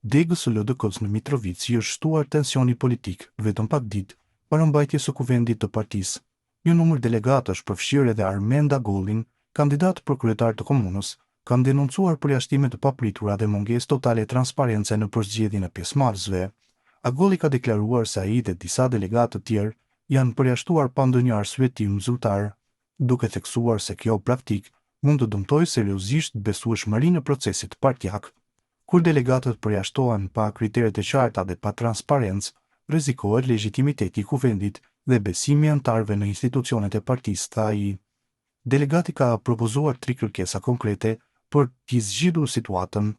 Degës së LDK-s në Mitrovici është shtuar tensioni politik vetëm pak ditë para mbajtjes së kuvendit të partisë. Një numër delegatash, përfshirë edhe Armenda Gollin, kandidat për kryetar të komunës, kanë denoncuar përjashtime të papritura dhe mungesë totale transparence në përzgjedhjen e pjesëmarrësve. Agolli ka deklaruar se ai dhe disa delegatë të tjerë janë përjashtuar pa ndonjë arsyetim zyrtar, duke theksuar se kjo praktikë mund të dëmtojë seriozisht besueshmërinë e procesit partijak. Kur delegatët përjashtohen pa kriteret e qarta dhe pa transparencë, rrezikohet legitimiteti i kuvendit dhe besimi i anëtarëve në institucionet e partisë, tha ai. Delegati ka propozuar 3 kërkesa konkrete për t'i zgjidhur situatën: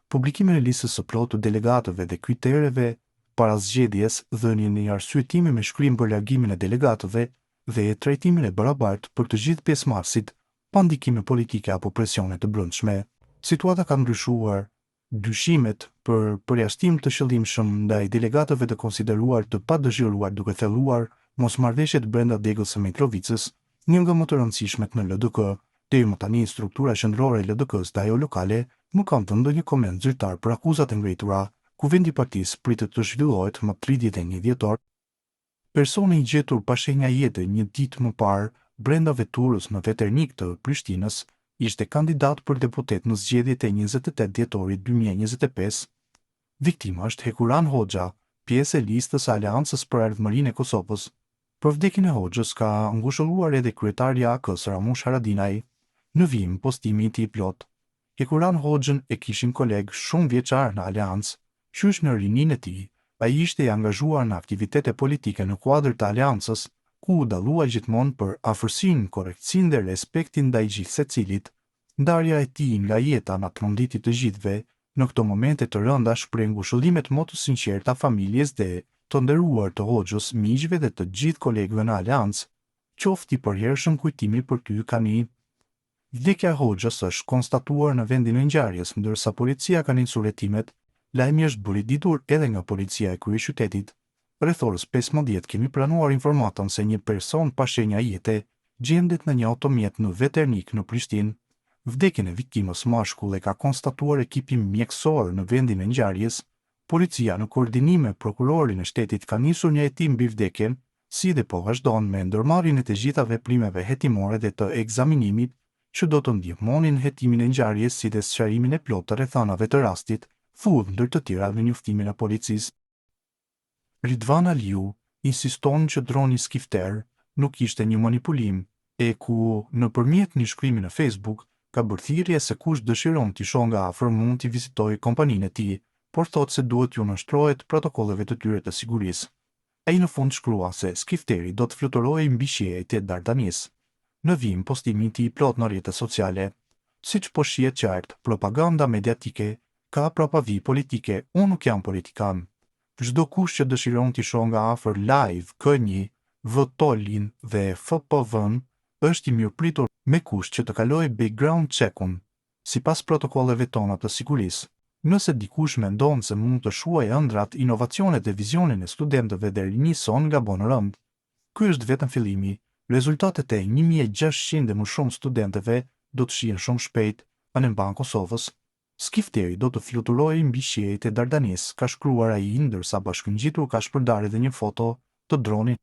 publikimin e listës së plotë të delegatëve dhe kritereve para zgjedhjes, dhënien e një arsyetimi me shkrim për largimin e delegatëve dhe trajtimin e barabartë për të gjithë pjesëmarrësit, pa ndikime politike apo presione të brendshme. Situata ka ndryshuar. Dyshimet për përjashtim të qëllimshëm ndaj delegatëve të konsideruar të padëshiruar duke thelluar mosmarrëveshjet brenda degës së Mitrovicës, një nga më të rëndësishmet në LDK. Deri më tani struktura qendrore e LDK-s dhe ajo lokale nuk kanë dhënë ndonjë koment zyrtar për akuzat e ngritura. Kuvendi i partisë pritet të zhvillohet më 31 dhjetor. Personi i gjetur pa shenja jete një ditë më parë brenda veturës në Veternik të Prishtinës ishte kandidat për deputet në zgjedhjet e 28 dhjetorit 2025. Viktima është Hekuran Hoxha, pjesë e listës së Aleancës për Ardhmërinë e Kosovës. Për vdekjen e Hoxhës ka ngushëlluar edhe kryetarja e AK-s Ramush Haradinaj. Në vijim postimi i tij plot. Hekuran Hoxhën e kishin koleg shumë vjeçar në Aleancë. Qysh në rininë e tij, ai ishte i angazhuar në aktivitete politike në kuadër të Aleancës, ku u dallua gjithmonë për afërsinë, korrektësinë dhe respektin ndaj gjithë secilit. Ndarja e tij nga jeta na tronditi të gjithëve, në këto momente të rënda shpreh ngushëllimet më të sinqerta familjes dhe të nderuar të Hoxhës, miqve dhe të gjithë kolegëve në Aleancë. Qoftë i përhershëm kujtimi për ty kani. Vdekja e Hoxhës është konstatuar në vendin e ngjarjes, ndërsa policia ka nisur hetimet. Lajmi është bërë i ditur edhe nga policia e kryeqytetit. Rreth orës 15 kemi pranuar informatën se një person pa shenja jete gjendet në një automjet në Veternik në Prishtinë. Vdekjen e viktimës mashkull e ka konstatuar ekipi mjekësor në vendin e ngjarjes. Policia në koordinim me prokurorin e shtetit ka nisur një hetim mbi vdekjen, si dhe po vazhdon me ndërmarrjen e të gjitha veprimeve hetimore dhe të ekzaminimit që do të ndihmonin hetimin e ngjarjes si dhe sqarimin e plotë të rrethanave të rastit, thuhet ndër të tjera në njoftimin e policisë. Ridvan Aliu insiston që droni skifter nuk ishte një manipulim, e ku nëpërmjet një shkrimi në Facebook ka bërë thirrje se kush dëshiron t'i shohë nga afër mund t'i vizitojë kompaninë e tij, por thotë se duhet t'u nështrohet protokolleve të tyre të sigurisë. Ai në fund shkrua se skifteri do të fluturojë mbi shihet e Dardanis. Në vijim postimi i tij plot në rrjetet sociale. Siç po shihet qartë, propaganda mediatike ka propavi politike, unë nuk jam politikan. Çdo kush që dëshiron t'i shohë nga afër live K1, VTOL-in dhe FPV-n është i mirëpritur me kusht që të kalojë background check-un, sipas protokolleve tona të sigurisë. Nëse dikush mendon se mund të shuajë ëndrat, inovacionet dhe vizionin e studentëve dhe rinjison gabon rënd. Ky është vetëm fillimi. Rezultatet e 1600 dhe më shumë studentëve do të shihen shumë shpejt, anë mban Kosovës. Skifteri do të fluturojë mbi shihet e Dardanis, ka shkruar ai, ndërsa bashkëngjitur ka shpërndarë edhe një foto të dronit.